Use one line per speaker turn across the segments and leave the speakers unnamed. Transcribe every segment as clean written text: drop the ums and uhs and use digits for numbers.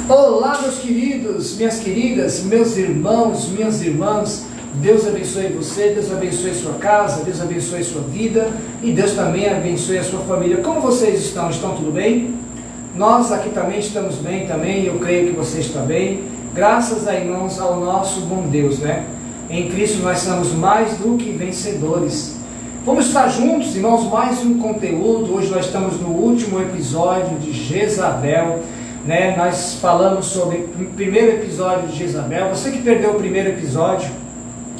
Olá, meus queridos, minhas queridas, meus irmãos, minhas irmãs. Deus abençoe você, Deus abençoe sua casa, Deus abençoe sua vida e Deus também abençoe a sua família. Como vocês estão? Estão tudo bem? Nós aqui também estamos bem também, eu creio que você está bem. Graças a irmãos ao nosso bom Deus, né? Em Cristo nós somos mais do que vencedores. Vamos estar juntos, irmãos, mais um conteúdo. Hoje nós estamos no último episódio de Jezabel, né? Nós falamos sobre o primeiro episódio de Jezabel. Você que perdeu o primeiro episódio,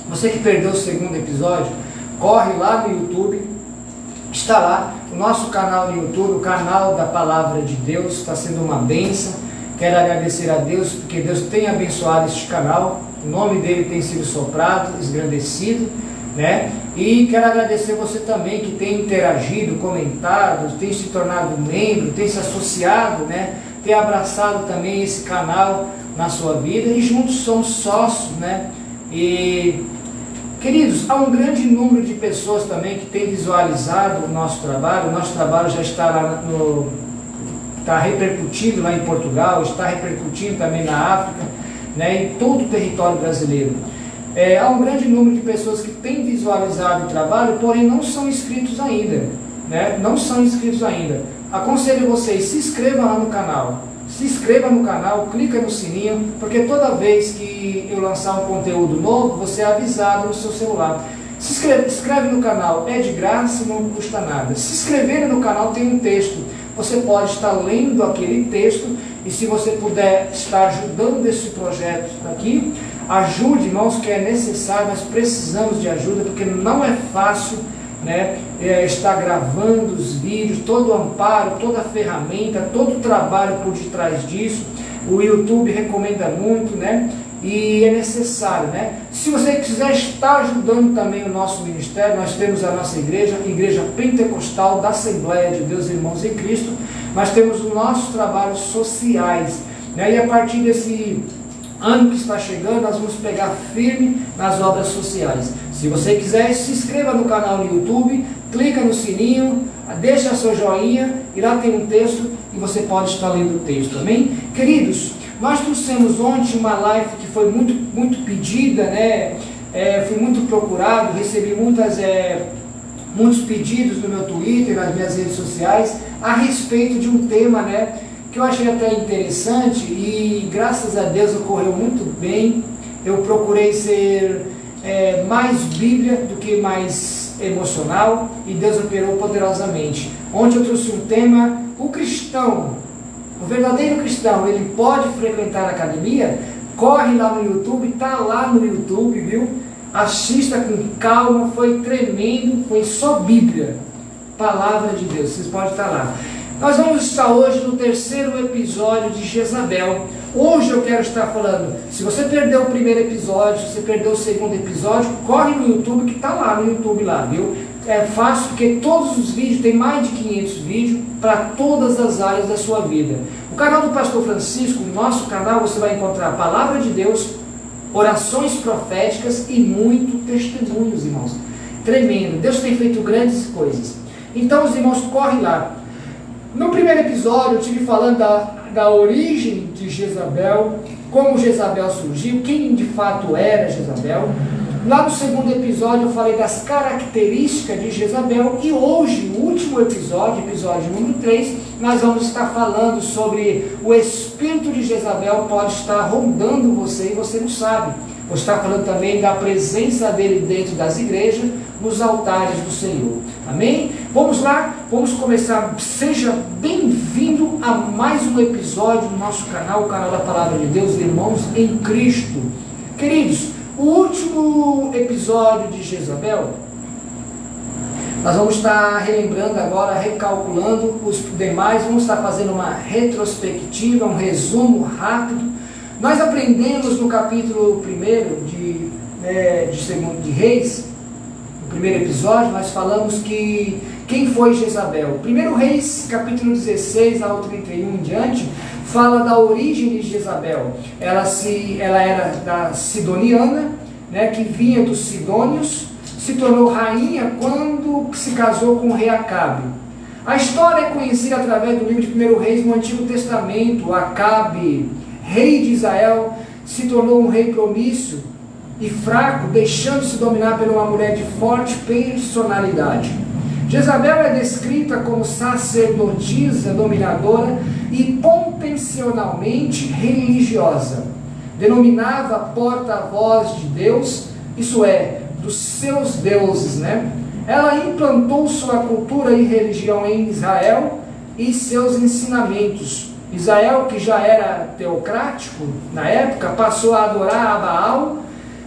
você que perdeu o segundo episódio, corre lá no YouTube, está lá o nosso canal no YouTube, o canal da Palavra de Deus, está sendo uma bênção. Quero agradecer a Deus, porque Deus tem abençoado este canal, o nome dele tem sido soprado, esgrandecido, né? E quero agradecer você também que tem interagido, comentado, tem se tornado membro, tem se associado, né? Tem abraçado também esse canal na sua vida e juntos somos sócios, né? E queridos, há um grande número de pessoas também que tem visualizado o nosso trabalho já está lá está repercutindo lá em Portugal, está repercutindo também na África, né, em todo o território brasileiro. Há um grande número de pessoas que têm visualizado o trabalho, porém não são inscritos ainda, né? Não são inscritos ainda. Aconselho vocês, se inscrevam lá no canal. Se inscreva no canal, clica no sininho, porque toda vez que eu lançar um conteúdo novo, você é avisado no seu celular. Se inscreve no canal, é de graça e não custa nada. Se inscrever no canal tem um texto. Você pode estar lendo aquele texto e se você puder estar ajudando esse projeto aqui, ajude, irmãos, que é necessário, nós precisamos de ajuda, porque não é fácil, né, estar gravando os vídeos, todo o amparo, toda a ferramenta, todo o trabalho por detrás disso. O YouTube recomenda muito, né? E é necessário, né? Se você quiser estar ajudando também o nosso ministério, nós temos a nossa igreja, Igreja Pentecostal da Assembleia de Deus Irmãos em Cristo. Nós temos os nossos trabalhos sociais, né? E a partir desse ano que está chegando, nós vamos pegar firme nas obras sociais. Se você quiser, se inscreva no canal no YouTube, clica no sininho, deixa seu joinha, e lá tem um texto e você pode estar lendo o texto, amém? Queridos, nós trouxemos ontem uma live que foi muito pedida, né? Fui muito procurado, recebi muitos pedidos no meu Twitter, nas minhas redes sociais, a respeito de um tema, né, que eu achei até interessante e graças a Deus ocorreu muito bem. Eu procurei ser mais Bíblia do que mais emocional e Deus operou poderosamente. Ontem eu trouxe um tema: o cristão, o verdadeiro cristão, ele pode frequentar a academia? Corre lá no YouTube, está lá no YouTube, viu? Assista com calma, foi tremendo, foi só Bíblia, Palavra de Deus, vocês podem estar lá. Nós vamos estar hoje no terceiro episódio de Jezabel. Hoje eu quero estar falando, se você perdeu o primeiro episódio, se você perdeu o segundo episódio, corre no YouTube que está lá no YouTube lá, viu? É fácil porque todos os vídeos, tem mais de 500 vídeos para todas as áreas da sua vida. O canal do Pastor Francisco, no nosso canal, você vai encontrar a Palavra de Deus, orações proféticas e muito testemunhos, irmãos. Tremendo, Deus tem feito grandes coisas. Então os irmãos, correm lá. No primeiro episódio eu estive falando da origem de Jezabel, como Jezabel surgiu, quem de fato era Jezabel. Lá no segundo episódio eu falei das características de Jezabel e hoje, no último episódio, episódio número 3, nós vamos estar falando sobre o espírito de Jezabel pode estar rondando você e você não sabe. Vou estar falando também da presença dele dentro das igrejas, nos altares do Senhor. Amém? Vamos lá, vamos começar. Seja bem-vindo a mais um episódio do nosso canal, o canal da Palavra de Deus, Irmãos em Cristo. Queridos, o último episódio de Jezabel, nós vamos estar relembrando agora, recalculando os demais, vamos estar fazendo uma retrospectiva, um resumo rápido. Nós aprendemos no capítulo 1 de Reis, no primeiro episódio, nós falamos que quem foi Jezabel. 1 Reis, capítulo 16 ao 31 em diante, fala da origem de Jezabel. Ela era da Sidoniana, né, que vinha dos Sidônios, se tornou rainha quando se casou com o rei Acabe. A história é conhecida através do livro de 1 Reis no Antigo Testamento. Acabe rei de Israel, se tornou um rei promíssil e fraco, deixando-se dominar por uma mulher de forte personalidade. Jezabel é descrita como sacerdotisa, dominadora e potencialmente religiosa. Denominava porta-voz de Deus, isso é, dos seus deuses, né? Ela implantou sua cultura e religião em Israel e seus ensinamentos. Israel, que já era teocrático na época, passou a adorar a Baal.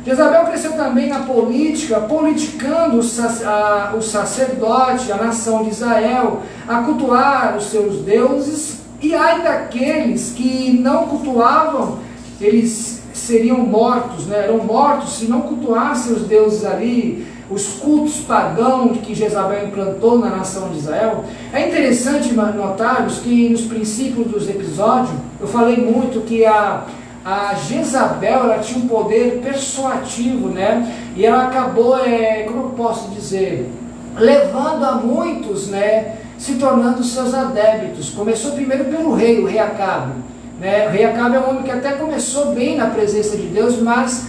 Jezabel cresceu também na política, politicando o sacerdote, a nação de Israel, a cultuar os seus deuses, e ai daqueles que não cultuavam, eles seriam mortos, né? Eram mortos se não cultuassem os deuses ali, os cultos pagãos que Jezabel implantou na nação de Israel. É interessante notarmos que nos princípios dos episódios, eu falei muito que a Jezabel, ela tinha um poder persuasivo, né? E ela acabou, como eu posso dizer, levando a muitos, né, se tornando seus adébitos. Começou primeiro pelo rei, o rei Acabe, né? O rei Acabe é um homem que até começou bem na presença de Deus, mas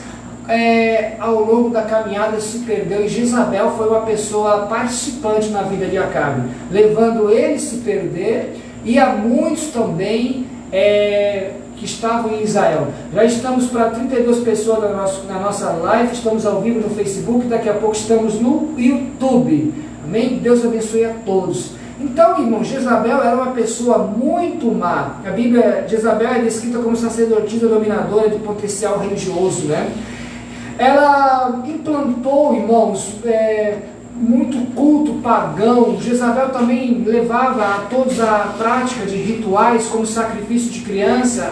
ao longo da caminhada se perdeu, e Jezabel foi uma pessoa participante na vida de Acabe, levando ele a se perder, e a muitos também que estavam em Israel. Já estamos para 32 pessoas na nossa live, estamos ao vivo no Facebook, daqui a pouco estamos no YouTube. Amém? Deus abençoe a todos. Então, irmão, Jezabel era uma pessoa muito má. A Bíblia, Jezabel é descrita como sacerdotisa dominadora de potencial religioso, né? Ela implantou, irmãos, muito culto pagão. Jezabel também levava a todos a prática de rituais, como sacrifício de criança,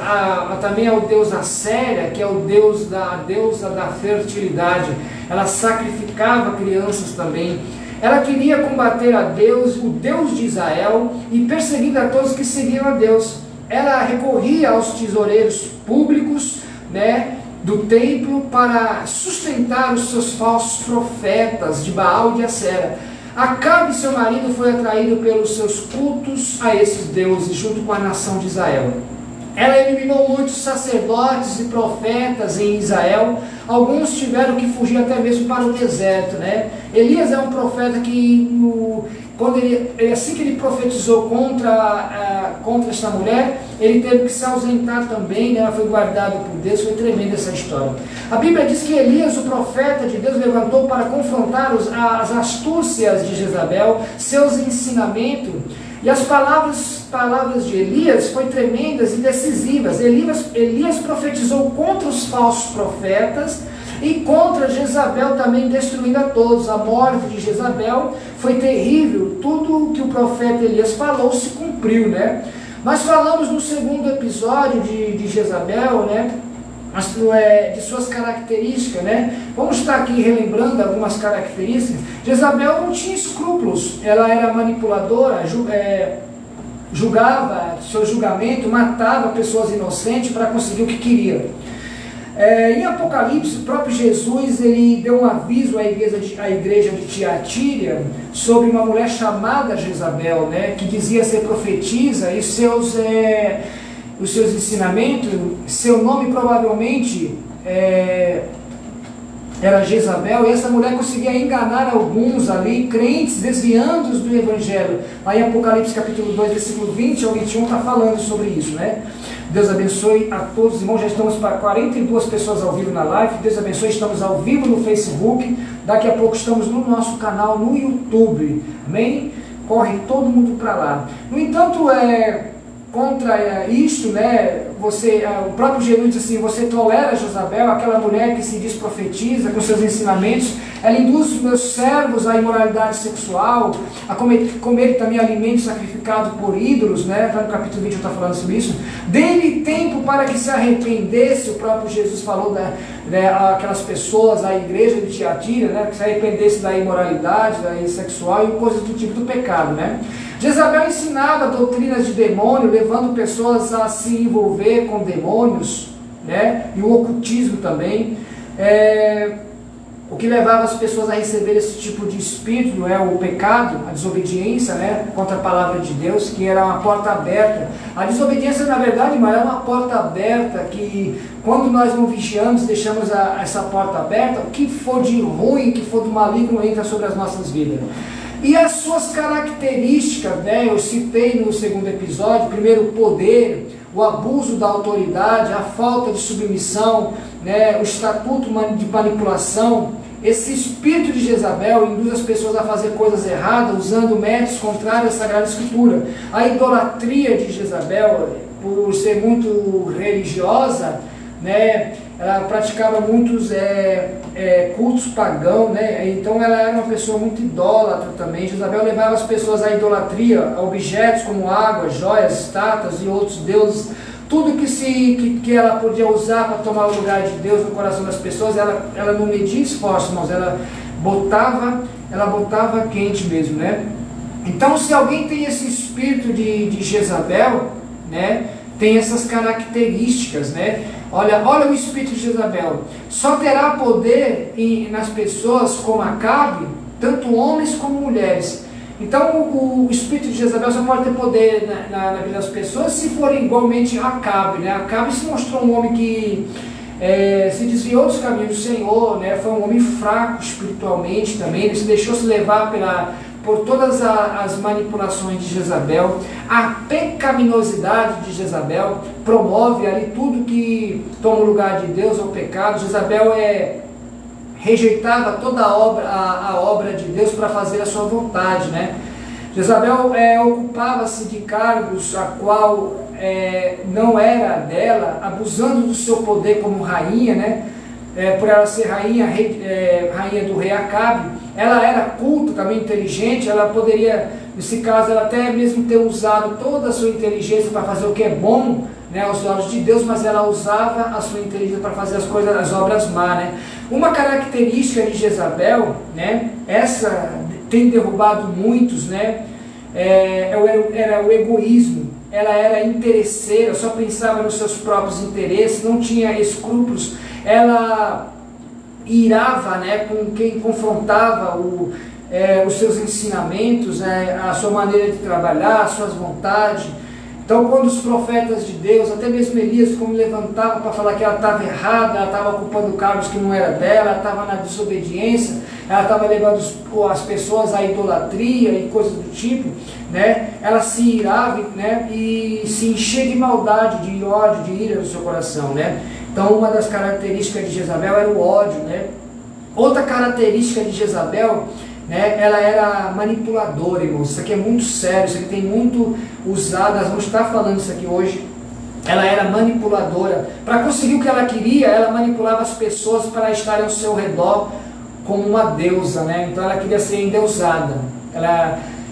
também ao deus Asséria, que é a deusa da fertilidade. Ela sacrificava crianças também. Ela queria combater a Deus, o Deus de Israel, e perseguir a todos que seguiam a Deus. Ela recorria aos tesoureiros públicos, né, do templo, para sustentar os seus falsos profetas de Baal e de Acera. Acabe, seu marido, foi atraído pelos seus cultos a esses deuses, junto com a nação de Israel. Ela eliminou muitos sacerdotes e profetas em Israel. Alguns tiveram que fugir até mesmo para o deserto, né? Elias é um profeta que, assim que ele profetizou contra esta mulher, ele teve que se ausentar também, né? Ela foi guardada por Deus. Foi tremenda essa história. A Bíblia diz que Elias, o profeta de Deus, levantou para confrontar as astúcias de Jezabel, seus ensinamentos. E as palavras de Elias foram tremendas e decisivas. Elias profetizou contra os falsos profetas e contra Jezabel também, destruindo a todos. A morte de Jezabel foi terrível. Tudo o que o profeta Elias falou se cumpriu, né? Nós falamos no segundo episódio de Jezabel, né, de suas características, né? Vamos estar aqui relembrando algumas características. Jezabel não tinha escrúpulos, ela era manipuladora, julgava, seu julgamento, matava pessoas inocentes para conseguir o que queria. Em Apocalipse, o próprio Jesus, ele deu um aviso à igreja de Tiatira sobre uma mulher chamada Jezabel, né, que dizia ser profetisa, e os seus ensinamentos, seu nome provavelmente era Jezabel, e essa mulher conseguia enganar alguns ali, crentes, desviando-os do Evangelho. Lá em Apocalipse capítulo 2, versículo 20 ao 21, está falando sobre isso, né? Deus abençoe a todos os irmãos. Já estamos para 42 pessoas ao vivo na live. Deus abençoe, estamos ao vivo no Facebook. Daqui a pouco estamos no nosso canal no YouTube. Amém? Corre todo mundo para lá. No entanto, contra isto, né, o próprio Jesus diz assim: você tolera Jezabel, aquela mulher que se diz profetiza com seus ensinamentos, ela induz os meus servos à imoralidade sexual, a comer também alimentos sacrificados por ídolos, né? Tá no capítulo 20 está falando sobre isso. Dê-lhe tempo para que se arrependesse. O próprio Jesus falou aquelas pessoas, a igreja de Tiatira, né, que se arrependesse da imoralidade, da sexual e coisas do tipo do pecado, né? Jezabel ensinava doutrinas de demônio, levando pessoas a se envolver com demônios, né? E o ocultismo também. O que levava as pessoas a receber esse tipo de espírito é o pecado, a desobediência, né, contra a palavra de Deus, que era uma porta aberta. A desobediência, na verdade, mas é uma porta aberta que, quando nós não vigiamos, deixamos essa porta aberta, o que for de ruim, o que for do maligno, entra sobre as nossas vidas. E as suas características, né, eu citei no segundo episódio, primeiro o poder, o abuso da autoridade, a falta de submissão, né, o estatuto de manipulação. Esse espírito de Jezabel induz as pessoas a fazer coisas erradas, usando métodos contrários à Sagrada Escritura. A idolatria de Jezabel, por ser muito religiosa, né, ela praticava muitos cultos pagãos, né, então ela era uma pessoa muito idólatra também. Jezabel levava as pessoas à idolatria, a objetos como água, joias, estátuas e outros deuses. Tudo que ela podia usar para tomar o lugar de Deus no coração das pessoas, ela não media esforço, irmãos, ela botava quente mesmo, né? Então, se alguém tem esse espírito de Jezabel, né, tem essas características, né? Olha o espírito de Jezabel. Só terá poder nas pessoas como Acabe, tanto homens como mulheres. Então o espírito de Jezabel só pode ter poder na vida das pessoas se for igualmente Acabe, né? Acabe se mostrou um homem que se desviou dos caminhos do Senhor, né? Foi um homem fraco espiritualmente também, ele se deixou se levar por todas as manipulações de Jezabel. A pecaminosidade de Jezabel promove ali tudo que toma o lugar de Deus ao pecado. Jezabel rejeitava toda a obra de Deus para fazer a sua vontade, né? Jezabel ocupava-se de cargos a qual não era dela, abusando do seu poder como rainha, né? Por ela ser rainha do rei Acabe. Ela era culta, também inteligente, ela poderia, nesse caso, ela até mesmo ter usado toda a sua inteligência para fazer o que é bom, né, aos olhos de Deus, mas ela usava a sua inteligência para fazer as obras más, né? Uma característica de Jezabel, né, essa tem derrubado muitos, né, era o egoísmo. Ela era interesseira, só pensava nos seus próprios interesses, não tinha escrúpulos. Ela irava, né, com quem confrontava os seus ensinamentos, né, a sua maneira de trabalhar, as suas vontades. Então, quando os profetas de Deus, até mesmo Elias, como levantava para falar que ela estava errada, ela estava ocupando cargos que não era dela, ela estava na desobediência, ela estava levando as pessoas à idolatria e coisas do tipo, né? Ela se irava, né, e se enchia de maldade, de ódio, de ira no seu coração, né? Então, uma das características de Jezabel era o ódio, né? Outra característica de Jezabel, né, ela era manipuladora, irmãos. Isso aqui é muito sério, isso aqui tem muito usado, nós vamos estar falando isso aqui hoje. Ela era manipuladora. Para conseguir o que ela queria, ela manipulava as pessoas para estarem ao seu redor como uma deusa, né? Então ela queria ser endeusada.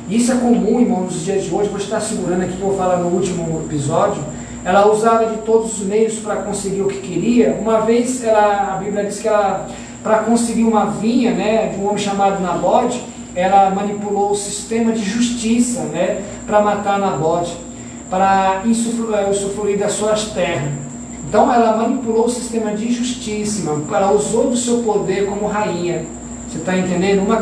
Isso é comum, irmão, nos dias de hoje. Vou estar segurando aqui que eu vou falar no último episódio. Ela usava de todos os meios para conseguir o que queria. Uma vez, a Bíblia diz que ela, para conseguir uma vinha, né, de um homem chamado Nabote, ela manipulou o sistema de justiça, né, para matar Nabote, para usufruir das suas terras. Então ela manipulou o sistema de justiça, irmão. Ela usou do seu poder como rainha. Você está entendendo? Uma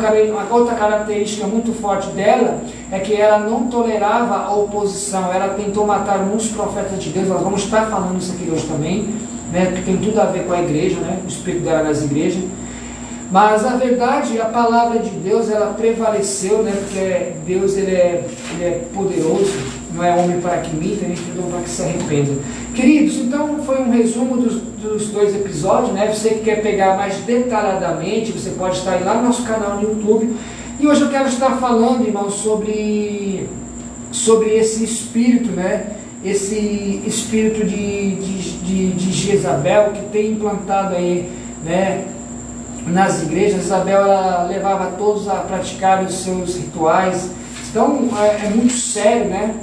outra característica muito forte dela é que ela não tolerava a oposição. Ela tentou matar muitos profetas de Deus. Nós vamos estar falando isso aqui hoje também, né? Que tem tudo a ver com a igreja, né? O espírito dela nas igrejas. Mas a verdade, a palavra de Deus, ela prevaleceu, né? Porque Deus ele é poderoso, não é homem para que minta, nem filho para que se arrependa. Queridos, então foi um resumo dos 2 episódios, né? Você que quer pegar mais detalhadamente, você pode estar aí lá no nosso canal no YouTube. E hoje eu quero estar falando, irmão, sobre esse espírito, né? Esse espírito de Jezabel que tem implantado aí, né, nas igrejas. Isabel, ela levava todos a praticar os seus rituais. Então é muito sério, né?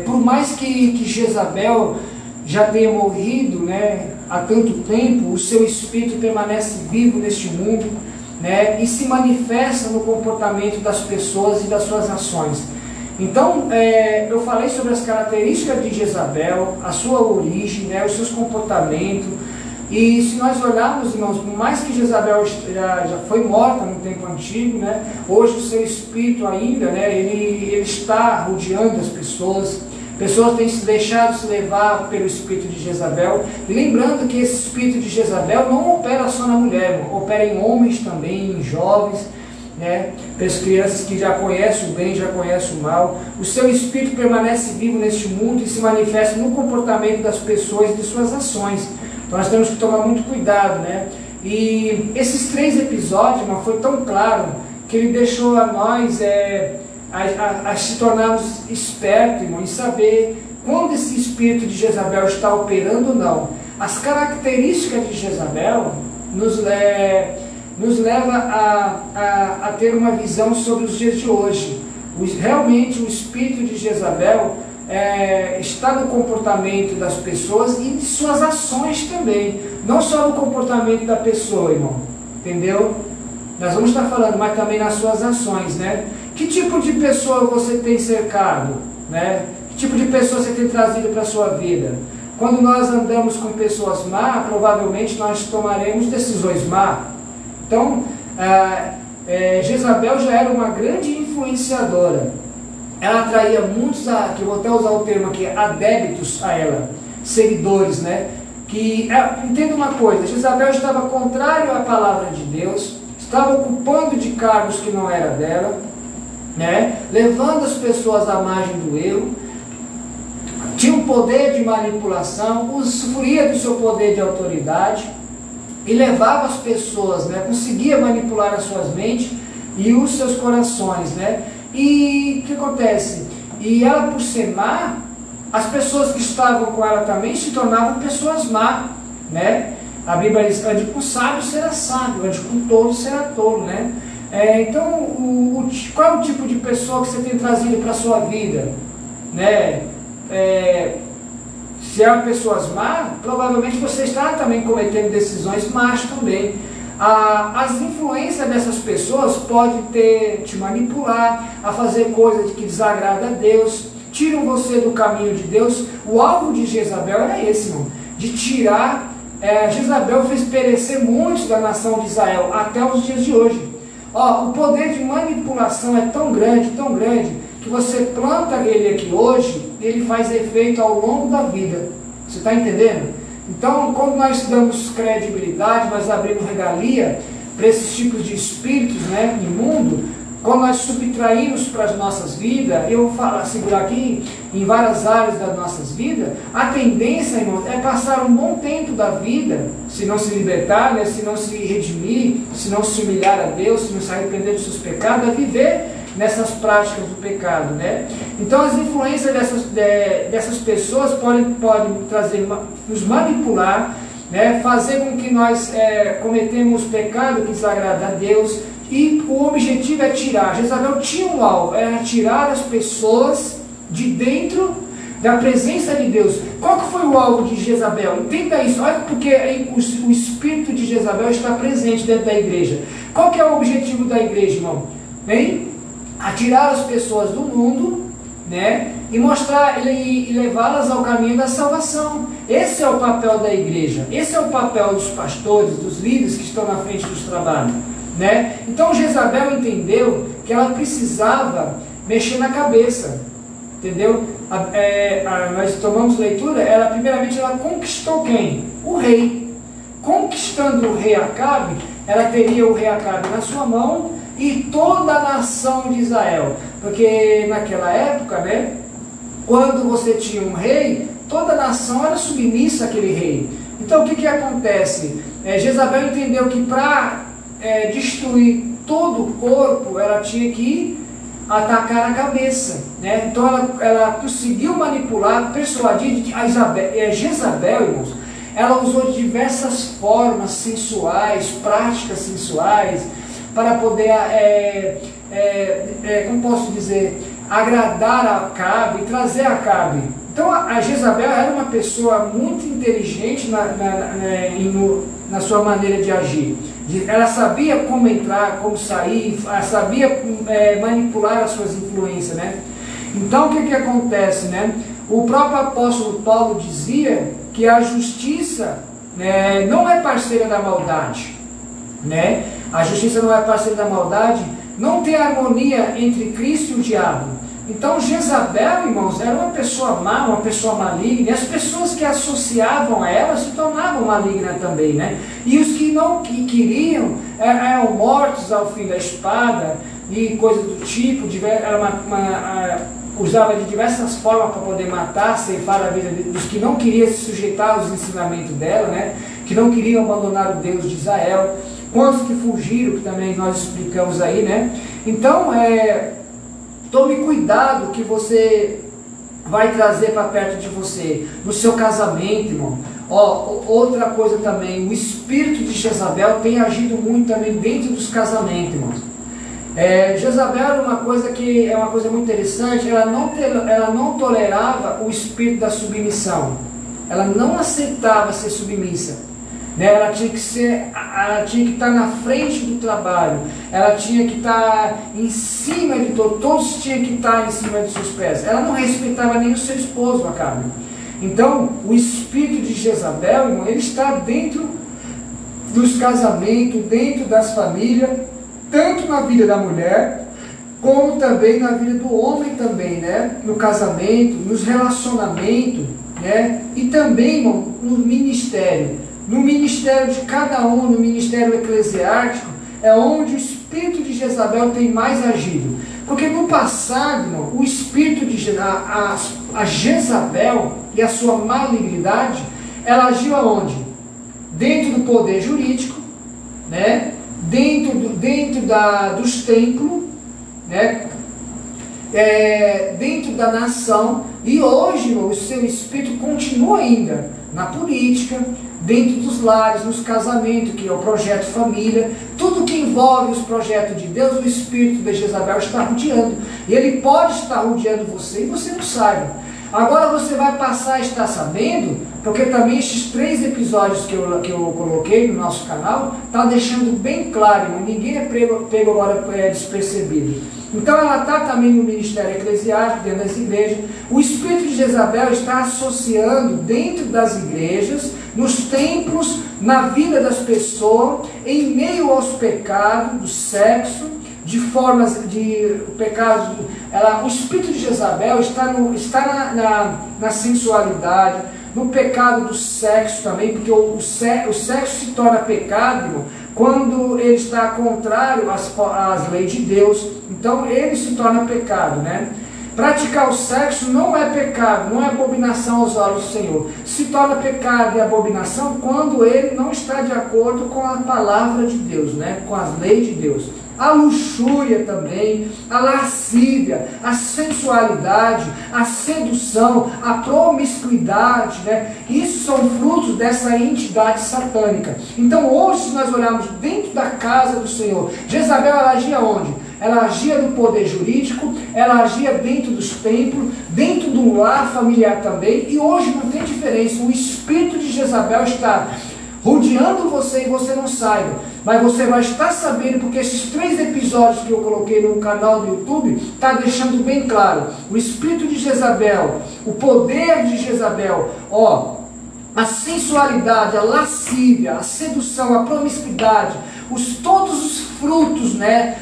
Por mais que Jezabel já tenha morrido, né, há tanto tempo, o seu espírito permanece vivo neste mundo, né, e se manifesta no comportamento das pessoas e das suas ações. Então, eu falei sobre as características de Jezabel, a sua origem, né, os seus comportamentos, E se nós olharmos, irmãos, por mais que Jezabel já foi morta no tempo antigo, né, hoje o seu espírito ainda, né, ele está rodeando as pessoas. Pessoas têm se deixado se levar pelo espírito de Jezabel. E lembrando que esse espírito de Jezabel não opera só na mulher, irmão, opera em homens também, em jovens, né, para as crianças que já conhecem o bem, já conhecem o mal. O seu espírito permanece vivo neste mundo e se manifesta no comportamento das pessoas e de suas ações. Então nós temos que tomar muito cuidado, né? E esses 3 episódios, irmão, foi tão claro que ele deixou a nós a se tornarmos espertos, irmão, em saber quando esse espírito de Jezabel está operando ou não. As características de Jezabel nos leva a ter uma visão sobre os dias de hoje. Realmente o espírito de Jezabel está no comportamento das pessoas e de suas ações também. Não só no comportamento da pessoa, irmão. Entendeu? Nós vamos estar falando, mas também nas suas ações, né? Que tipo de pessoa você tem cercado, né? Que tipo de pessoa você tem trazido para a sua vida? Quando nós andamos com pessoas má, provavelmente nós tomaremos decisões má. Então, Jezabel já era uma grande influenciadora. Ela atraía muitos, que eu vou até usar o termo aqui, adébitos a ela, seguidores, né? Entenda uma coisa, Jezabel estava contrário à palavra de Deus, estava ocupando de cargos que não era dela, né? Levando as pessoas à margem do erro, tinha um poder de manipulação, usufruía do seu poder de autoridade e levava as pessoas, né? Conseguia manipular as suas mentes e os seus corações, né? E o que acontece? E ela, por ser má, as pessoas que estavam com ela também se tornavam pessoas má, né? A Bíblia diz, ande com sábio será sábio, ande com tolo será tolo, né? Então, qual é o tipo de pessoa que você tem trazido para a sua vida? Né? Se é pessoas más, provavelmente você está também cometendo decisões más também. As influências dessas pessoas podem te manipular a fazer coisas que desagradam a Deus, tiram você do caminho de Deus. O alvo de Jezabel era esse, irmão, de tirar. Jezabel fez perecer muitos da nação de Israel até os dias de hoje. O poder de manipulação é tão grande, que você planta ele aqui hoje e ele faz efeito ao longo da vida. Você está entendendo? Então, quando nós damos credibilidade, nós abrimos regalia para esses tipos de espíritos, né, imundo, quando nós subtraímos para as nossas vidas, eu vou segurar aqui, em várias áreas das nossas vidas, a tendência, irmão, é passar um bom tempo da vida, se não se libertar, né, se não se redimir, se não se humilhar a Deus, se não se arrepender dos seus pecados, a viver nessas práticas do pecado, né? Então as influências dessas pessoas podem nos manipular, né? Fazer com que nós cometemos pecado que desagrada a Deus, e o objetivo é tirar. Jezabel tinha um alvo, era tirar as pessoas de dentro da presença de Deus. Qual que foi o alvo de Jezabel? Entenda isso, olha porque o espírito de Jezabel está presente dentro da igreja. Qual que é o objetivo da igreja, irmão? Bem, atirar as pessoas do mundo, né, e mostrar e levá-las ao caminho da salvação. Esse é o papel da igreja, esse é o papel dos pastores, dos líderes que estão na frente dos trabalhos, né? Então Jezabel entendeu que ela precisava mexer na cabeça, entendeu? Nós tomamos leitura, primeiramente ela conquistou quem? O rei. Conquistando o rei Acabe, ela teria o rei Acabe na sua mão e toda a nação de Israel, porque naquela época, né, quando você tinha um rei, toda a nação era submissa àquele rei. Então o que acontece? Jezabel entendeu que para destruir todo o corpo, ela tinha que atacar a cabeça, né? Então ela conseguiu manipular, persuadir Jezabel, irmãos. Ela usou diversas formas sensuais, práticas sensuais, para poder, como posso dizer, agradar a Acabe e trazer a Acabe. Então a Jezabel era uma pessoa muito inteligente na sua maneira de agir. Ela sabia como entrar, como sair, ela sabia manipular as suas influências, né? Então o que acontece, né? O próprio apóstolo Paulo dizia que a justiça não é parceira da maldade, né? A justiça não é parceira da maldade, não tem harmonia entre Cristo e o diabo. Então Jezabel, irmãos, era uma pessoa má, uma pessoa maligna, e as pessoas que associavam a ela se tornavam malignas também, né? E os que não queriam eram mortos ao fim da espada e coisas do tipo, usava de diversas formas para poder matar, ceifar a vida dos que não queriam se sujeitar aos ensinamentos dela, né? Que não queriam abandonar o Deus de Israel, quantos que fugiram, que também nós explicamos aí, né? Então, tome cuidado que você vai trazer para perto de você, no seu casamento, irmão. Outra coisa também, o espírito de Jezabel tem agido muito também dentro dos casamentos, irmãos. Jezabel era uma coisa que é uma coisa muito interessante, ela não tolerava o espírito da submissão, ela não aceitava ser submissa. Ela tinha que estar na frente do trabalho, ela tinha que estar em cima de todos tinham que estar em cima de seus pés. Ela não respeitava nem o seu esposo, Acabe. Então, o espírito de Jezabel, irmão, ele está dentro dos casamentos, dentro das famílias, tanto na vida da mulher, como também na vida do homem também, né? No casamento, nos relacionamentos, né? E também, irmão, no ministério. No ministério de cada um, no ministério eclesiástico, é onde o espírito de Jezabel tem mais agido. Porque no passado, irmão, o espírito de a Jezabel e a sua malignidade, ela agiu aonde? Dentro do poder jurídico, né? Dentro dos templos, né? Dentro da nação. E hoje, irmão, o seu espírito continua ainda na política, dentro dos lares, nos casamentos, que é o projeto família, tudo que envolve os projetos de Deus, o espírito de Jezabel está rodeando. E ele pode estar rodeando você e você não sabe. Agora você vai passar a estar sabendo, porque também esses 3 episódios que eu coloquei no nosso canal, está deixando bem claro, irmão, ninguém é pego agora despercebido. Então ela está também no ministério eclesiástico, dentro das igrejas. O espírito de Jezabel está associando dentro das igrejas, nos templos, na vida das pessoas, em meio aos pecados do sexo, de formas de pecados. O espírito de Jezabel está na sensualidade, no pecado do sexo também, porque o sexo se torna pecado, irmão, quando ele está contrário às leis de Deus. Então ele se torna pecado, né? Praticar o sexo não é pecado, não é abominação aos olhos do Senhor. Se torna pecado e abominação quando ele não está de acordo com a palavra de Deus, né? Com as leis de Deus. A luxúria também, a lascívia, a sensualidade, a sedução, a promiscuidade, né? Isso são frutos dessa entidade satânica. Então hoje, se nós olharmos dentro da casa do Senhor, Jezabel, ela agia onde? Ela agia no poder jurídico, ela agia dentro dos templos, dentro do lar familiar também, e hoje não tem diferença. O espírito de Jezabel está rodeando você e você não saiba, mas você vai estar sabendo, porque esses 3 episódios que eu coloquei no canal do YouTube está deixando bem claro. O espírito de Jezabel, o poder de Jezabel, a sensualidade, a lascívia, a sedução, a promiscuidade, todos os frutos, né,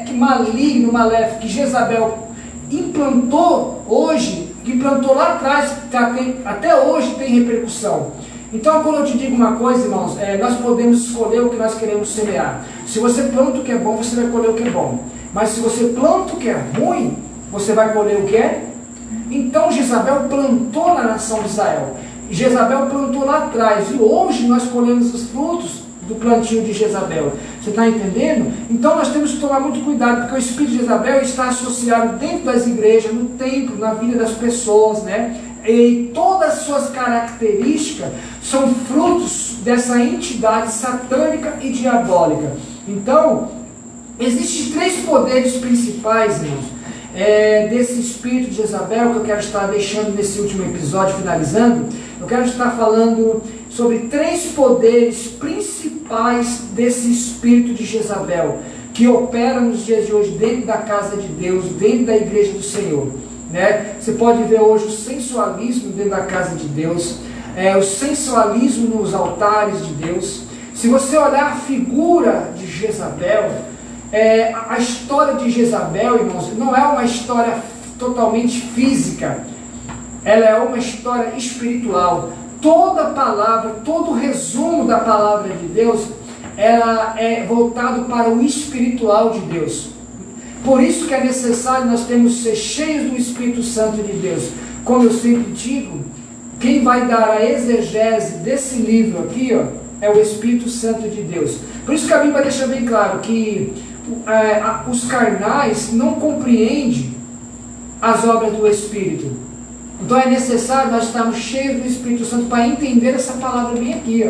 que maligno, maléfico, que Jezabel implantou hoje, que implantou lá atrás, até hoje tem repercussão. Então, quando eu te digo uma coisa, irmãos, nós podemos escolher o que nós queremos semear. Se você planta o que é bom, você vai colher o que é bom. Mas se você planta o que é ruim, você vai colher o que é? Então, Jezabel plantou na nação de Israel. Jezabel plantou lá atrás. E hoje nós colhemos os frutos do plantio de Jezabel. Você está entendendo? Então nós temos que tomar muito cuidado, porque o espírito de Jezabel está associado dentro das igrejas, no templo, na vida das pessoas, né? E todas as suas características são frutos dessa entidade satânica e diabólica. Então, existem 3 poderes principais, irmãos, desse espírito de Jezabel, que eu quero estar deixando nesse último episódio, finalizando. Eu quero estar falando sobre 3 poderes principais desse espírito de Jezabel, que opera nos dias de hoje dentro da casa de Deus, dentro da igreja do Senhor, né? Você pode ver hoje o sensualismo dentro da casa de Deus, o sensualismo nos altares de Deus. Se você olhar a figura de Jezabel, a história de Jezabel, irmãos, não é uma história totalmente física, ela é uma história espiritual. Toda palavra, todo resumo da palavra de Deus, ela é voltado para o espiritual de Deus. Por isso que é necessário nós termos ser cheios do Espírito Santo de Deus. Como eu sempre digo, quem vai dar a exegese desse livro aqui, é o Espírito Santo de Deus. Por isso que a Bíblia deixa bem claro que os carnais não compreendem as obras do Espírito. Então é necessário nós estarmos cheios do Espírito Santo para entender essa palavra bem aqui,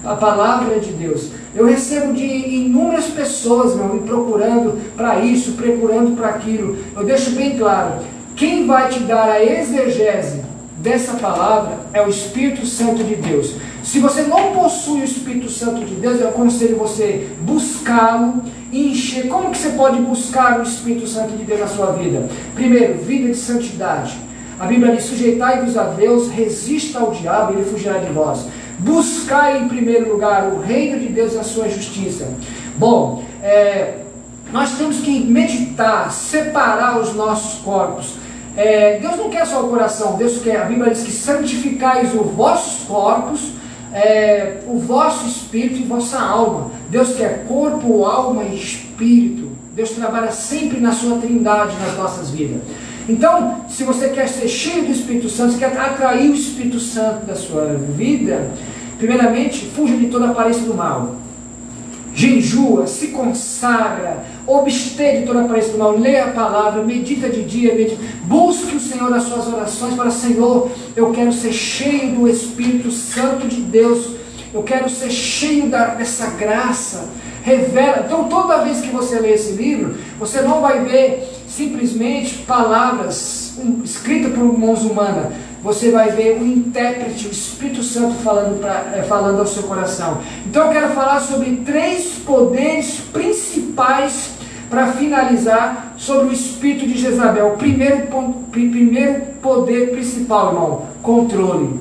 a palavra de Deus. Eu recebo de inúmeras pessoas, me procurando para isso, procurando para aquilo. Eu deixo bem claro, quem vai te dar a exegese dessa palavra é o Espírito Santo de Deus. Se você não possui o Espírito Santo de Deus, eu aconselho você buscá-lo e encher. Como que você pode buscar o Espírito Santo de Deus na sua vida? Primeiro, vida de santidade. A Bíblia diz: sujeitai-vos a Deus, resista ao diabo e ele fugirá de vós. Buscai em primeiro lugar o reino de Deus e a sua justiça. Bom, nós temos que meditar, separar os nossos corpos. Deus não quer só o coração, Deus quer, a Bíblia diz que santificais os vossos corpos, o vosso espírito e vossa alma. Deus quer corpo, alma e espírito. Deus trabalha sempre na sua trindade nas nossas vidas. Então, se você quer ser cheio do Espírito Santo, se quer atrair o Espírito Santo da sua vida, primeiramente, fuja de toda aparência do mal. Jejua, se consagra, obstê de toda aparência do mal, leia a palavra, medita de dia, busque o Senhor nas suas orações, para Senhor, eu quero ser cheio do Espírito Santo de Deus, eu quero ser cheio dessa graça. Revela. Então toda vez que você lê esse livro, você não vai ver simplesmente palavras escritas por mãos humanas. Você vai ver o intérprete, o Espírito Santo falando ao seu coração. Então eu quero falar sobre 3 poderes principais para finalizar sobre o espírito de Jezabel. O primeiro poder principal, irmão, controle.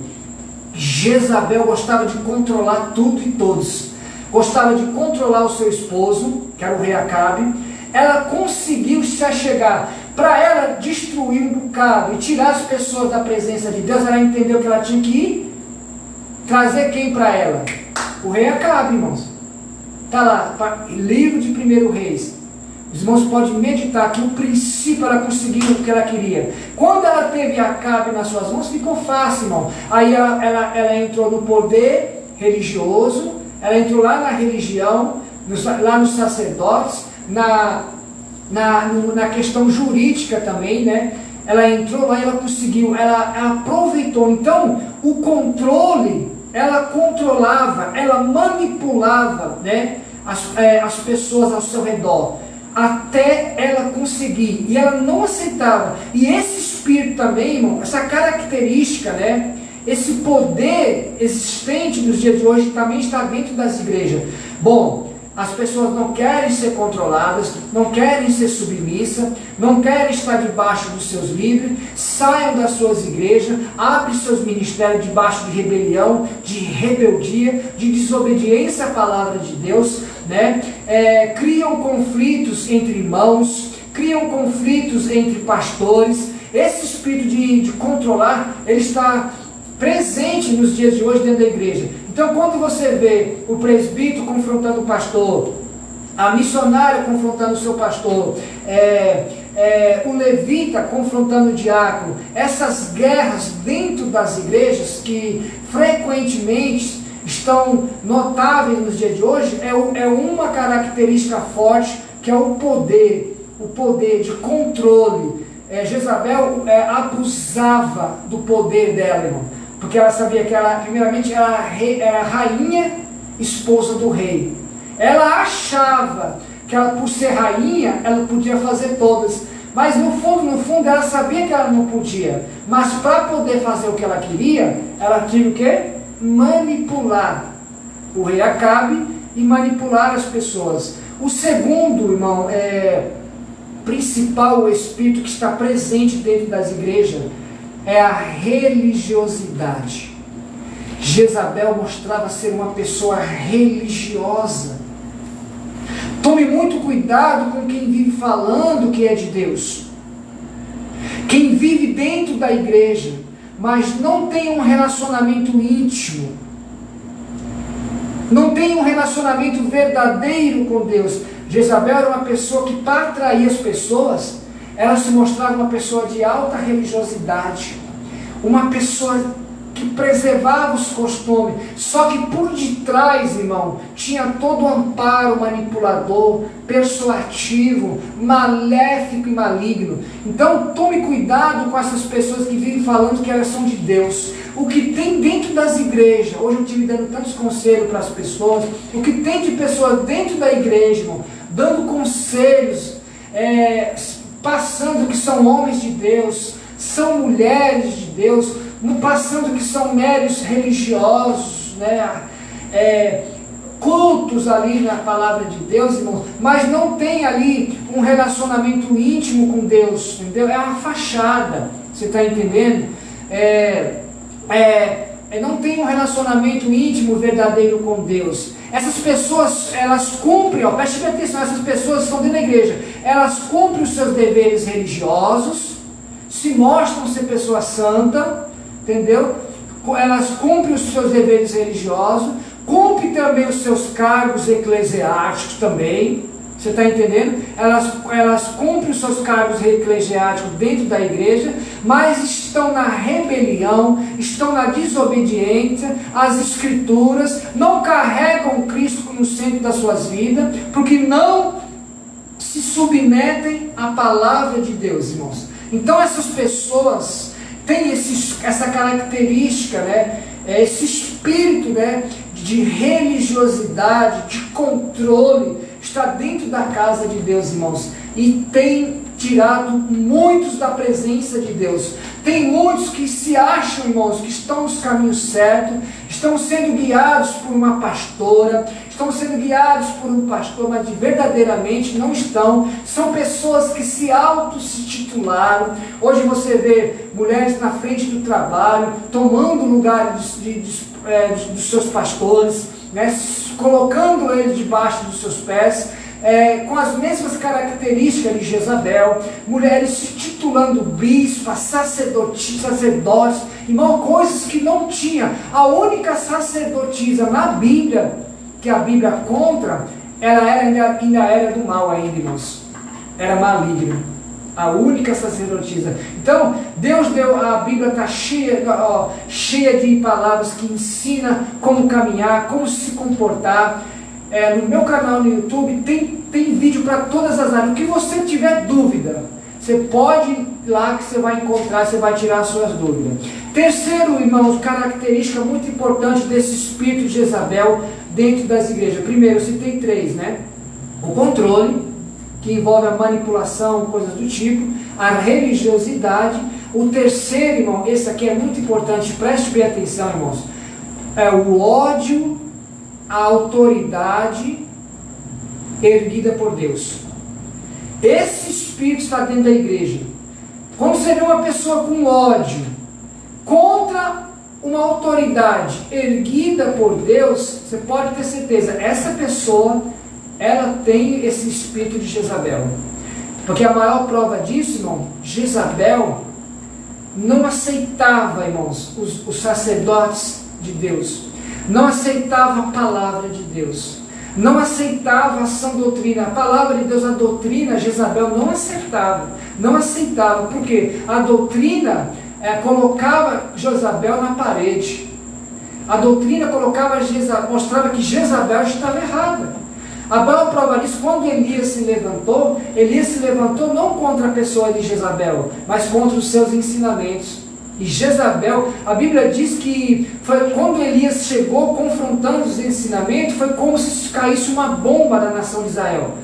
Jezabel gostava de controlar tudo e todos. Gostava de controlar o seu esposo, que era o rei Acabe. Ela conseguiu se achegar. Para ela destruir um bocado e tirar as pessoas da presença de Deus, ela entendeu que ela tinha que ir trazer quem para ela? O rei Acabe, irmãos. Está lá, livro de 1 Reis. Os irmãos podem meditar que o princípio ela conseguiu o que ela queria. Quando ela teve Acabe nas suas mãos, ficou fácil, irmão. Aí ela entrou no poder religioso. Ela entrou lá na religião, lá nos sacerdotes, na questão jurídica também, né? Ela entrou lá e ela conseguiu, ela aproveitou. Então, o controle, ela controlava, ela manipulava, né, as pessoas ao seu redor, até ela conseguir. E ela não aceitava. E esse espírito também, irmão, essa característica, né? Esse poder existente nos dias de hoje também está dentro das igrejas. Bom, as pessoas não querem ser controladas, não querem ser submissas, não querem estar debaixo dos seus líderes, saiam das suas igrejas, abrem seus ministérios debaixo de rebelião, de rebeldia, de desobediência à palavra de Deus, né? Criam conflitos entre irmãos, criam conflitos entre pastores. Esse espírito de controlar, ele está presente nos dias de hoje dentro da igreja. Então quando você vê o presbítero confrontando o pastor, a missionária confrontando o seu pastor, o levita confrontando o diácono, essas guerras dentro das igrejas que frequentemente estão notáveis nos dias de hoje, é uma característica forte, que é o poder de controle. Jezabel abusava do poder dela, irmão. Porque ela sabia que ela, primeiramente, era a rainha, esposa do rei. Ela achava que ela, por ser rainha, ela podia fazer todas. Mas no fundo, ela sabia que ela não podia. Mas para poder fazer o que ela queria, ela tinha o quê? Manipular o rei Acabe e manipular as pessoas. O segundo, irmão, principal espírito que está presente dentro das igrejas, é a religiosidade. Jezabel mostrava ser uma pessoa religiosa. Tome muito cuidado com quem vive falando que é de Deus. Quem vive dentro da igreja, mas não tem um relacionamento íntimo, não tem um relacionamento verdadeiro com Deus. Jezabel era uma pessoa que, para atrair as pessoas, ela se mostrava uma pessoa de alta religiosidade, uma pessoa que preservava os costumes, só que por detrás, irmão, tinha todo o amparo manipulador, persuasivo, maléfico e maligno. Então tome cuidado com essas pessoas que vivem falando que elas são de Deus. O que tem dentro das igrejas, hoje eu estive dando tantos conselhos para as pessoas, o que tem de pessoas dentro da igreja, irmão, dando conselhos, passando que são homens de Deus, são mulheres de Deus, passando que são meros religiosos, cultos ali na palavra de Deus, irmãos, mas não tem ali um relacionamento íntimo com Deus, entendeu? É uma fachada, você está entendendo? Não tem um relacionamento íntimo verdadeiro com Deus. Essas pessoas, elas cumprem, preste atenção, essas pessoas estão dentro da igreja, elas cumprem os seus deveres religiosos, se mostram ser pessoa santa, entendeu? Elas cumprem os seus deveres religiosos, cumprem também os seus cargos eclesiásticos também, você está entendendo? Elas cumprem os seus cargos eclesiásticos dentro da igreja, mas estão na rebelião, estão na desobediência às escrituras, não carregam Cristo no centro das suas vidas, porque não se submetem à palavra de Deus, irmãos. Então essas pessoas têm essa característica, esse espírito, de religiosidade, de controle, está dentro da casa de Deus, irmãos, e tem tirado muitos da presença de Deus. Tem muitos que se acham, irmãos, que estão nos caminhos certos, estão sendo guiados por uma pastora, estão sendo guiados por um pastor, mas verdadeiramente não estão. São pessoas que se auto-titularam. Hoje você vê mulheres na frente do trabalho, tomando o lugar dos seus pastores, colocando eles debaixo dos seus pés, com as mesmas características de Jezabel, mulheres se titulando bispas, sacerdotes, irmão, coisas que não tinha. A única sacerdotisa na Bíblia, que a Bíblia conta, ela ainda era do mal ainda, irmãos, era maligna, a única sacerdotisa. Então, a Bíblia está cheia de palavras que ensina como caminhar, como se comportar. No meu canal no YouTube tem vídeo para todas as áreas. O que você tiver dúvida, você pode ir lá que você vai encontrar, você vai tirar as suas dúvidas. Terceiro, irmãos, característica muito importante desse espírito de Jezabel dentro das igrejas. Primeiro, eu citei 3, o controle, que envolve a manipulação, coisas do tipo, a religiosidade. O terceiro, irmão, esse aqui é muito importante, preste bem atenção, irmãos, é o ódio à autoridade erguida por Deus. Esse espírito está dentro da igreja. Quando você vê uma pessoa com ódio contra uma autoridade erguida por Deus, você pode ter certeza, essa pessoa, ela tem esse espírito de Jezabel. Porque a maior prova disso, irmão, Jezabel não aceitava, irmãos, os sacerdotes de Deus, não aceitava a palavra de Deus, não aceitava a sã doutrina, a palavra de Deus, a doutrina, Jezabel não aceitava, porque a doutrina colocava Jezabel na parede, a doutrina mostrava que Jezabel estava errada. A maior prova disso, quando Elias se levantou não contra a pessoa de Jezabel, mas contra os seus ensinamentos. E Jezabel, a Bíblia diz que foi quando Elias chegou confrontando os ensinamentos, foi como se caísse uma bomba da nação de Israel.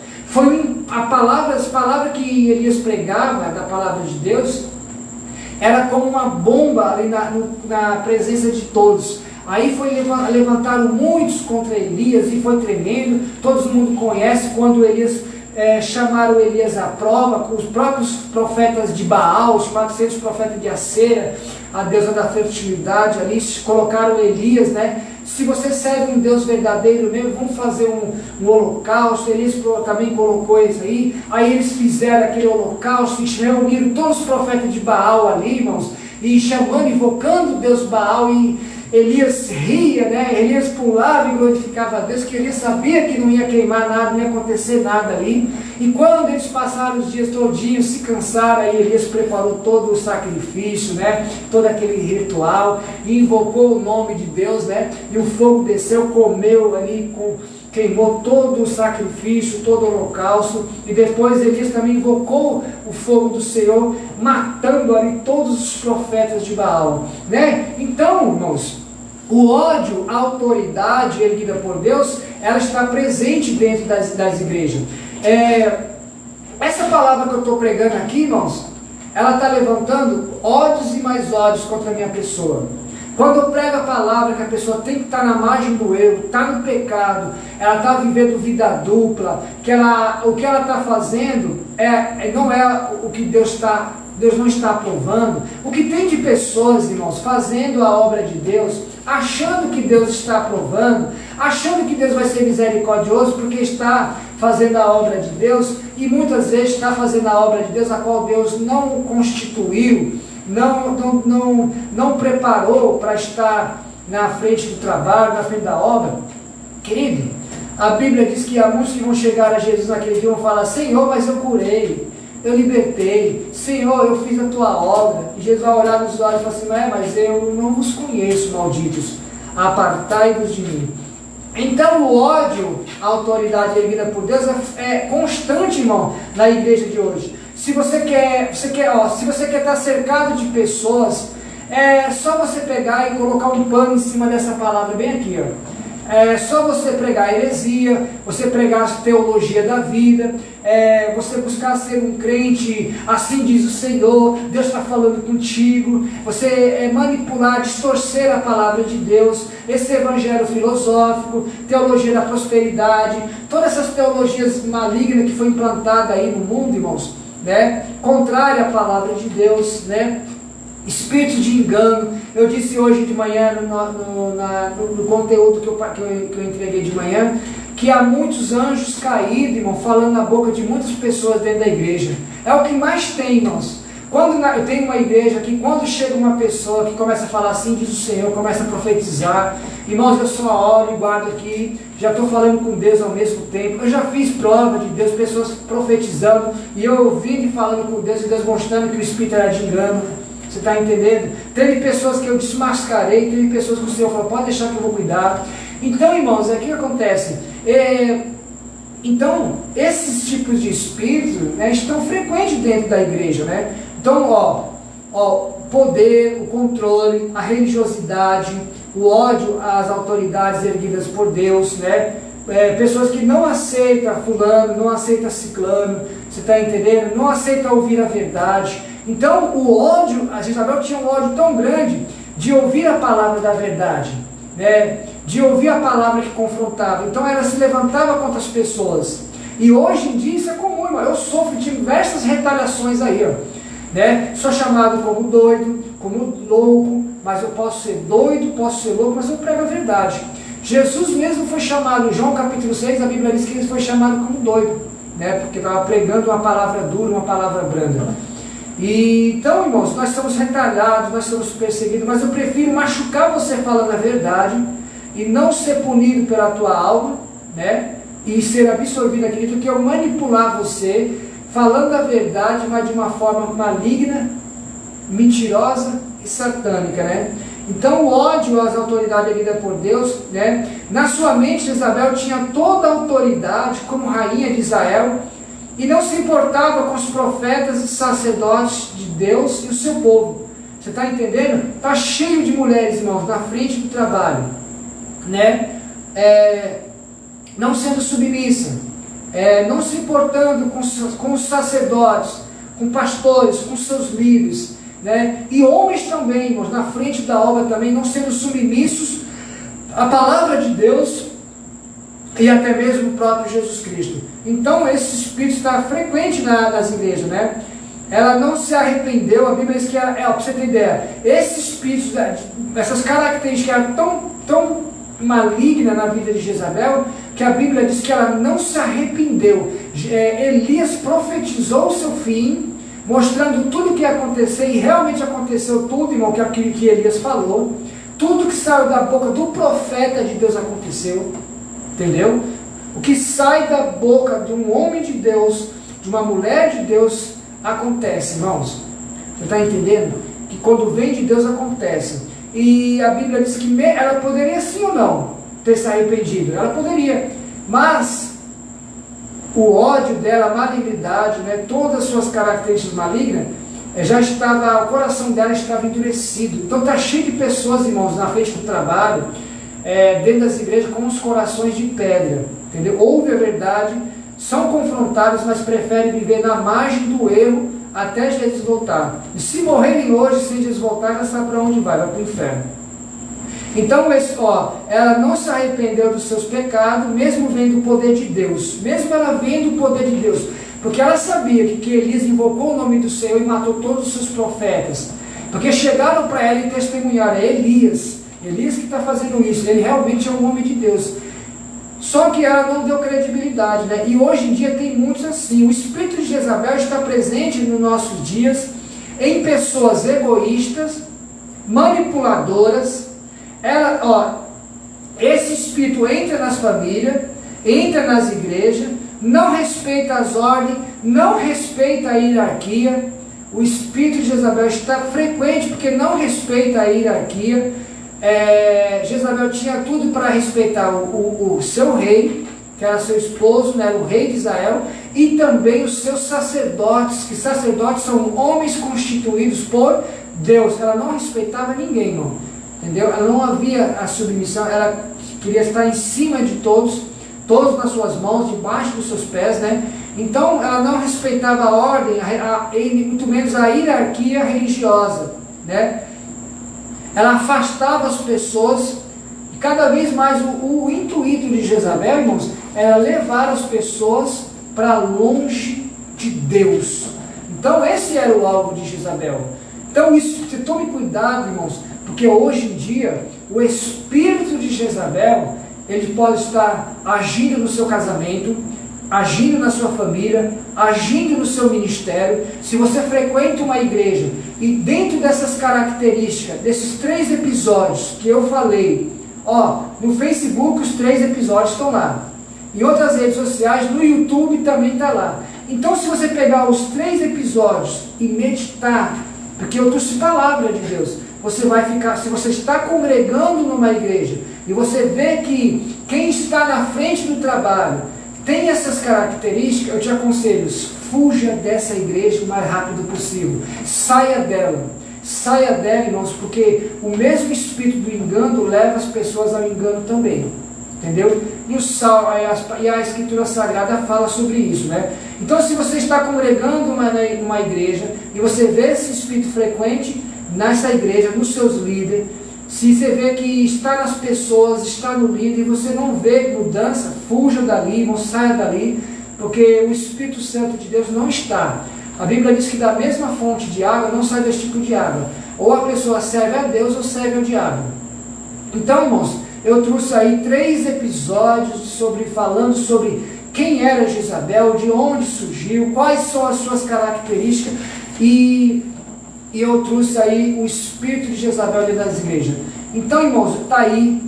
As palavras que Elias pregava, da palavra de Deus, era como uma bomba ali na presença de todos. Aí levantaram muitos contra Elias e foi tremendo. Todo mundo conhece quando Elias chamaram Elias à prova, com os próprios profetas de Baal, os 400 profetas de Acera, a deusa da fertilidade ali, colocaram Elias, né? Se você serve um Deus verdadeiro mesmo, vamos fazer um holocausto. Elias também colocou isso aí. Aí eles fizeram aquele holocausto e reuniram todos os profetas de Baal ali, irmãos, e chamando, invocando Deus Baal, e Elias ria, né? Elias pulava e glorificava a Deus, que Elias sabia que não ia queimar nada, não ia acontecer nada ali. E quando eles passaram os dias todinhos, se cansaram, aí Elias preparou todo o sacrifício, né? Todo aquele ritual, e invocou o nome de Deus, né? E o fogo desceu, comeu ali, queimou todo o sacrifício, todo o holocausto. E depois Elias também invocou o fogo do Senhor, matando ali todos os profetas de Baal, né? Então, irmãos, o ódio, a autoridade erguida por Deus, ela está presente dentro das igrejas. Essa palavra que eu estou pregando aqui, irmãos, ela está levantando ódios e mais ódios contra a minha pessoa. Quando eu prego a palavra que a pessoa tem que estar na margem do erro, está no pecado, ela está vivendo vida dupla, o que ela está fazendo não é o que Deus não está aprovando. O que tem de pessoas, irmãos, fazendo a obra de Deus, achando que Deus está aprovando, achando que Deus vai ser misericordioso porque está fazendo a obra de Deus, e muitas vezes está fazendo a obra de Deus a qual Deus não constituiu, não preparou para estar na frente do trabalho, na frente da obra. Querido, a Bíblia diz que há muitos que vão chegar a Jesus naquele dia e vão falar: Senhor, mas eu curei, eu libertei, Senhor, eu fiz a tua obra. E Jesus vai olhar nos olhos e falar assim: mas eu não vos conheço, malditos, apartai-vos de mim. Então o ódio à autoridade erguida por Deus é constante, irmão, na igreja de hoje. Se você quer estar cercado de pessoas, é só você pegar e colocar um pano em cima dessa palavra bem aqui, ó. É só você pregar heresia, você pregar a teologia da vida, você buscar ser um crente, assim diz o Senhor, Deus está falando contigo, você manipular, distorcer a palavra de Deus, esse evangelho filosófico, teologia da prosperidade, todas essas teologias malignas que foi implantada aí no mundo, irmãos, né? Contrária à palavra de Deus, né? Espírito de engano. Eu disse hoje de manhã no conteúdo que eu entreguei de manhã, que há muitos anjos caídos, irmão, falando na boca de muitas pessoas dentro da igreja. É o que mais tem, irmãos. Eu tenho uma igreja que quando chega uma pessoa que começa a falar assim, diz o Senhor, começa a profetizar, irmãos, eu só oro e guardo aqui, já estou falando com Deus ao mesmo tempo. Eu já fiz prova de Deus, pessoas profetizando, e eu ouvindo e falando com Deus, e Deus mostrando que o Espírito era de engano. Você está entendendo? Teve pessoas que eu desmascarei, teve pessoas que o Senhor falou: pode deixar que eu vou cuidar. Então, irmãos, o que acontece? Então, esses tipos de espíritos, né, estão frequentes dentro da igreja, né? Então, poder, o controle, a religiosidade, o ódio às autoridades erguidas por Deus, né? Pessoas que não aceitam fulano, não aceitam ciclano, você está entendendo? Não aceitam ouvir a verdade. Então o ódio, a Jezabel tinha um ódio tão grande de ouvir a palavra da verdade, né? De ouvir a palavra que confrontava. Então ela se levantava contra as pessoas. E hoje em dia isso é comum, irmão. Eu sofro de diversas retaliações aí, ó, né? Sou chamado como doido, como louco, mas eu posso ser doido, posso ser louco, mas eu prego a verdade. Jesus mesmo foi chamado, em João capítulo 6, a Bíblia diz que ele foi chamado como doido, né? Porque estava pregando uma palavra dura, uma palavra branda. Então, irmãos, nós somos retalhados, nós somos perseguidos, mas eu prefiro machucar você falando a verdade e não ser punido pela tua alma, né? E ser absorvido aqui, do que eu manipular você falando a verdade, mas de uma forma maligna, mentirosa e satânica, né? Então o ódio às autoridades erguidas por Deus, né? Na sua mente, Jezabel tinha toda a autoridade como rainha de Israel, e não se importava com os profetas e sacerdotes de Deus e o seu povo. Você está entendendo? Está cheio de mulheres, irmãos, na frente do trabalho, né? Não sendo submissa, não se importando com os sacerdotes, com pastores, com seus líderes, né? E homens também, irmãos, na frente da obra também, não sendo submissos à palavra de Deus e até mesmo o próprio Jesus Cristo. Então esse espírito está frequente nas igrejas, né? Ela não se arrependeu, a Bíblia diz que para você ter ideia, esse espírito, essas características eram tão malignas na vida de Jezabel, que a Bíblia diz que ela não se arrependeu. Elias profetizou o seu fim, mostrando tudo o que ia acontecer, e realmente aconteceu tudo, irmão, que aquilo que Elias falou. Tudo que saiu da boca do profeta de Deus aconteceu, entendeu? O que sai da boca de um homem de Deus, de uma mulher de Deus, acontece, irmãos. Você está entendendo? Que quando vem de Deus acontece. E a Bíblia diz que ela poderia sim ou não ter se arrependido. Ela poderia. Mas o ódio dela, a malignidade, né, todas as suas características malignas, o coração dela estava endurecido. Então está cheio de pessoas, irmãos, na frente do trabalho, dentro das igrejas, com os corações de pedra. Entendeu? Ouvem a verdade, são confrontados, mas preferem viver na margem do erro até Jesus voltar. E se morrerem hoje sem Jesus voltar, ela sabe para onde vai para o inferno. Então, ela não se arrependeu dos seus pecados, mesmo vendo o poder de Deus. Mesmo ela vendo o poder de Deus. Porque ela sabia que Elias invocou o nome do Senhor e matou todos os seus profetas. Porque chegaram para ela e testemunharam, Elias que está fazendo isso, ele realmente é um homem de Deus. Só que ela não deu credibilidade, né? E hoje em dia tem muitos assim. O espírito de Jezabel está presente nos nossos dias em pessoas egoístas, manipuladoras. Esse espírito entra nas famílias, entra nas igrejas, não respeita as ordens, não respeita a hierarquia. O espírito de Jezabel está frequente porque não respeita a hierarquia. Jezabel tinha tudo para respeitar o seu rei, que era seu esposo, né, o rei de Israel, e também os seus sacerdotes, que sacerdotes são homens constituídos por Deus. Ela não respeitava ninguém, irmão, entendeu? Ela não havia a submissão, ela queria estar em cima de todos nas suas mãos, debaixo dos seus pés, né? Então ela não respeitava a ordem, e muito menos a hierarquia religiosa, né? Ela afastava as pessoas, e cada vez mais o intuito de Jezabel, irmãos, era levar as pessoas para longe de Deus. Então esse era o alvo de Jezabel. Então você tome cuidado, irmãos, porque hoje em dia o espírito de Jezabel, ele pode estar agindo no seu casamento, agindo na sua família, agindo no seu ministério. Se você frequenta uma igreja e dentro dessas características, desses 3 episódios que eu falei, no Facebook os 3 episódios estão lá, em outras redes sociais, no YouTube também está lá. Então se você pegar os 3 episódios e meditar, porque eu trouxe palavra de Deus, você vai ficar, se você está congregando numa igreja e você vê que quem está na frente do trabalho tem essas características, eu te aconselho, fuja dessa igreja o mais rápido possível. Saia dela, irmãos, porque o mesmo espírito do engano leva as pessoas ao engano também. Entendeu? E a Escritura Sagrada fala sobre isso, né? Então, se você está congregando numa igreja e você vê esse espírito frequente nessa igreja, nos seus líderes, se você vê que está nas pessoas, está no líder, e você não vê mudança, fuja dali, irmão, saia dali, porque o Espírito Santo de Deus não está. A Bíblia diz que da mesma fonte de água não sai desse tipo de água. Ou a pessoa serve a Deus ou serve ao diabo. Então, irmãos, eu trouxe aí 3 episódios falando sobre quem era Jezabel, de onde surgiu, quais são as suas características, e eu trouxe aí o espírito de Jezabel dentro das igrejas. Então, irmãos, está aí,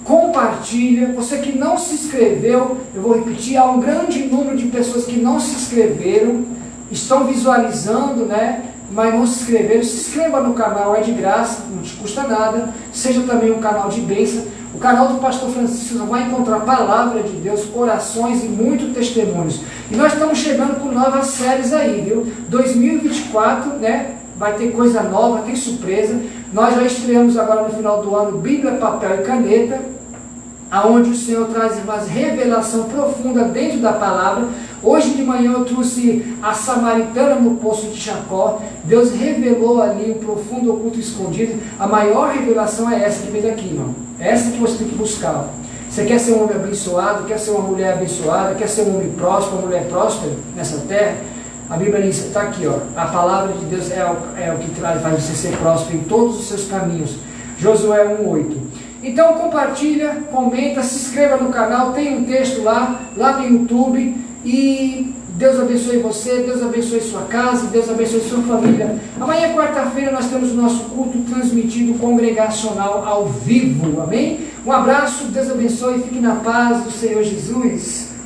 compartilha. Você que não se inscreveu, eu vou repetir, há um grande número de pessoas que não se inscreveram, estão visualizando, né, mas não se inscreveram. Se inscreva no canal, é de graça, não te custa nada. Seja também um canal de bênção. O canal do Pastor Francisco vai encontrar palavra de Deus, orações e muitos testemunhos. E nós estamos chegando com novas séries aí, viu? 2024, né? Vai ter coisa nova, tem surpresa. Nós já estreamos agora no final do ano Bíblia, Papel e Caneta, aonde o Senhor traz uma revelação profunda dentro da palavra. Hoje de manhã eu trouxe a Samaritana no poço de Jacó. Deus revelou ali o profundo oculto escondido. A maior revelação é essa que vem daqui, irmão. É essa que você tem que buscar. Você quer ser um homem abençoado, quer ser uma mulher abençoada, quer ser um homem próspero, uma mulher próspera nessa terra? A Bíblia diz, está aqui, ó, a palavra de Deus é o que faz você ser próspero em todos os seus caminhos. Josué 1:8. Então compartilha, comenta, se inscreva no canal, tem um texto lá no YouTube, e Deus abençoe você, Deus abençoe sua casa, Deus abençoe sua família. Amanhã, quarta-feira, nós temos o nosso culto transmitido congregacional ao vivo, amém? Um abraço, Deus abençoe, fique na paz do Senhor Jesus.